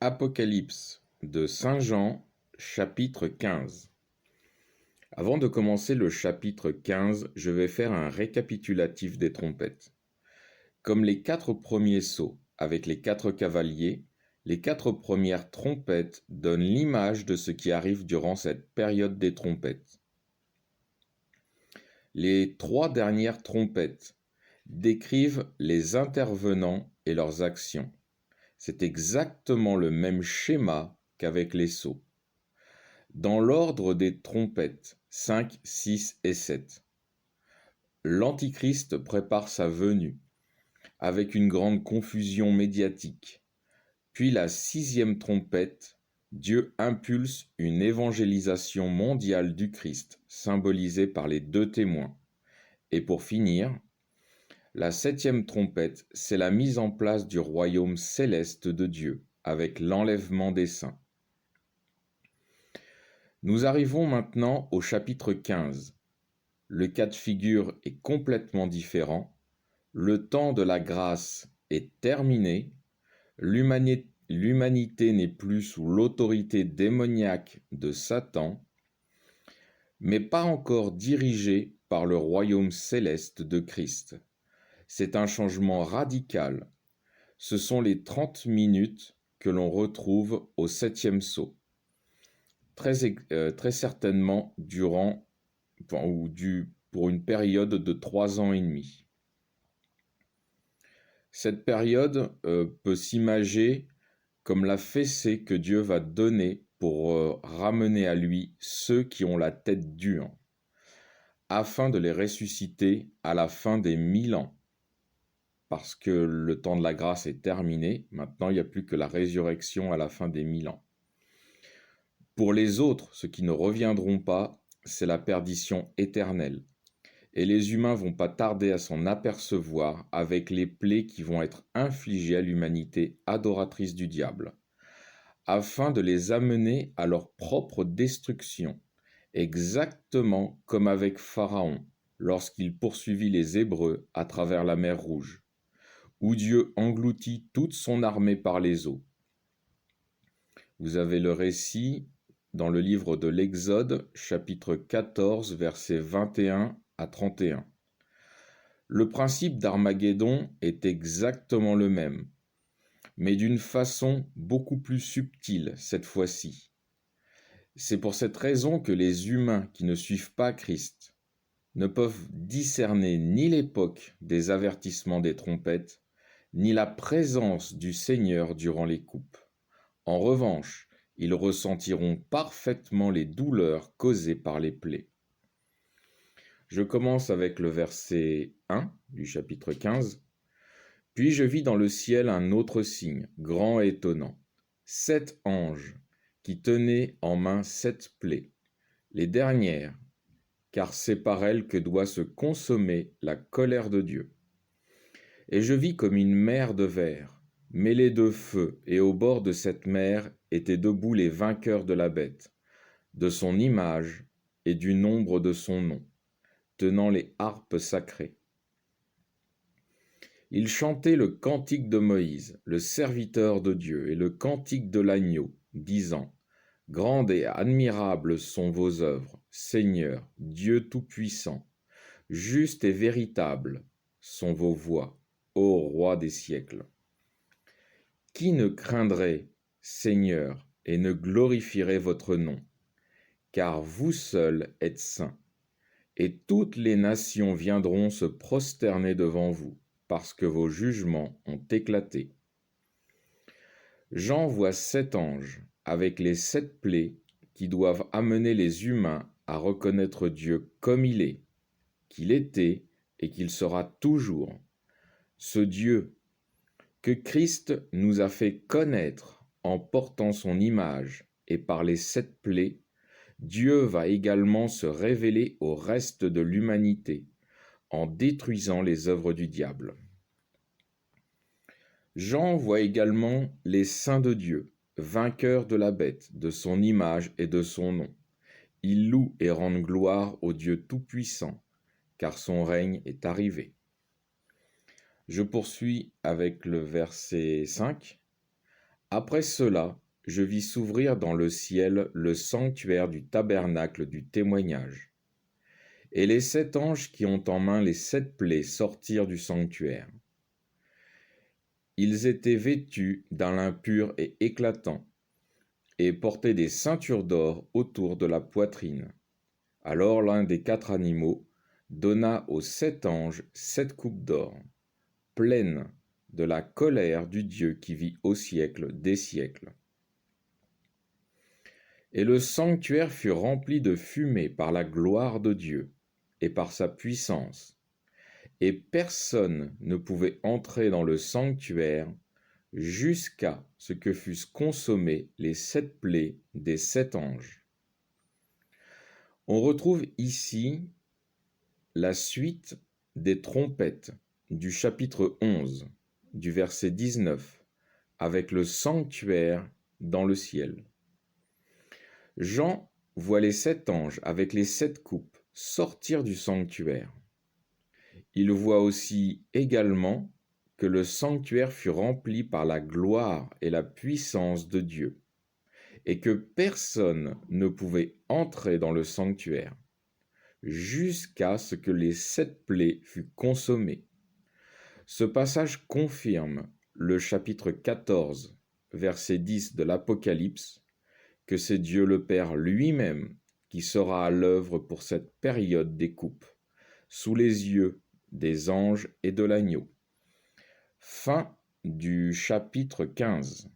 Apocalypse de Saint Jean, chapitre 15. Avant de commencer le chapitre 15, je vais faire un récapitulatif des trompettes. Comme les 4 premiers sceaux avec les 4 cavaliers, les 4 premières trompettes donnent l'image de ce qui arrive durant cette période des trompettes. Les 3 dernières trompettes décrivent les intervenants et leurs actions. C'est exactement le même schéma qu'avec les sceaux. Dans l'ordre des trompettes, 5, 6 et 7, l'Antichrist prépare sa venue, avec une grande confusion médiatique. Puis la 6e trompette, Dieu impulse une évangélisation mondiale du Christ, symbolisée par les 2 témoins. Et pour finir, la 7e trompette, c'est la mise en place du royaume céleste de Dieu, avec l'enlèvement des saints. Nous arrivons maintenant au chapitre 15. Le cas de figure est complètement différent. Le temps de la grâce est terminé. L'humanité n'est plus sous l'autorité démoniaque de Satan, mais pas encore dirigée par le royaume céleste de Christ. C'est un changement radical. Ce sont les 30 minutes que l'on retrouve au 7e sceau. Très certainement pour une période de 3 ans et demi. Cette période peut s'imager comme la fessée que Dieu va donner pour ramener à lui ceux qui ont la tête dure, afin de les ressusciter à la fin des 1000 ans. Parce que le temps de la grâce est terminé, maintenant il n'y a plus que la résurrection à la fin des 1000 ans. Pour les autres, ceux qui ne reviendront pas, c'est la perdition éternelle. Et les humains vont pas tarder à s'en apercevoir avec les plaies qui vont être infligées à l'humanité adoratrice du diable, afin de les amener à leur propre destruction, exactement comme avec Pharaon, lorsqu'il poursuivit les Hébreux à travers la mer Rouge, où Dieu engloutit toute son armée par les eaux. Vous avez le récit dans le livre de l'Exode, chapitre 14, versets 21 à 31. Le principe d'Armageddon est exactement le même, mais d'une façon beaucoup plus subtile cette fois-ci. C'est pour cette raison que les humains qui ne suivent pas Christ ne peuvent discerner ni l'époque des avertissements des trompettes, ni la présence du Seigneur durant les coupes. En revanche, ils ressentiront parfaitement les douleurs causées par les plaies. Je commence avec le verset 1 du chapitre 15. « Puis je vis dans le ciel un autre signe, grand et étonnant, 7 anges qui tenaient en main 7 plaies, les dernières, car c'est par elles que doit se consommer la colère de Dieu. Et je vis comme une mer de verre, mêlée de feu, et au bord de cette mer étaient debout les vainqueurs de la bête, de son image et du nombre de son nom, tenant les harpes sacrées. Ils chantaient le cantique de Moïse, le serviteur de Dieu, et le cantique de l'agneau, disant : Grandes et admirables sont vos œuvres, Seigneur, Dieu Tout-Puissant. Justes et véritables sont vos voies, ô Roi des siècles. Qui ne craindrait, Seigneur, et ne glorifierait votre nom ? Car vous seul êtes saints, et toutes les nations viendront se prosterner devant vous, parce que vos jugements ont éclaté. Jean voit 7 anges, avec les 7 plaies qui doivent amener les humains à reconnaître Dieu comme il est, qu'il était et qu'il sera toujours. Ce Dieu que Christ nous a fait connaître en portant son image et par les 7 plaies, Dieu va également se révéler au reste de l'humanité en détruisant les œuvres du diable. Jean voit également les saints de Dieu, vainqueurs de la bête, de son image et de son nom. Ils louent et rendent gloire au Dieu Tout-Puissant, car son règne est arrivé. Je poursuis avec le verset 5. Après cela, je vis s'ouvrir dans le ciel le sanctuaire du tabernacle du témoignage, et les 7 anges qui ont en main les 7 plaies sortirent du sanctuaire. Ils étaient vêtus d'un lin pur et éclatant, et portaient des ceintures d'or autour de la poitrine. Alors l'un des 4 animaux donna aux 7 anges 7 coupes d'or, pleines de la colère du Dieu qui vit au siècle des siècles. Et le sanctuaire fut rempli de fumée par la gloire de Dieu et par sa puissance, et personne ne pouvait entrer dans le sanctuaire jusqu'à ce que fussent consommées les 7 plaies des 7 anges. On retrouve ici la suite des trompettes du chapitre 11, du verset 19, avec le sanctuaire dans le ciel. Jean voit les 7 anges avec les 7 coupes sortir du sanctuaire. Il voit aussi également que le sanctuaire fut rempli par la gloire et la puissance de Dieu, et que personne ne pouvait entrer dans le sanctuaire jusqu'à ce que les 7 plaies fussent consommées. Ce passage confirme le chapitre 14, verset 10 de l'Apocalypse, que c'est Dieu le Père lui-même qui sera à l'œuvre pour cette période des coupes, sous les yeux des anges et de l'agneau. Fin du chapitre 15.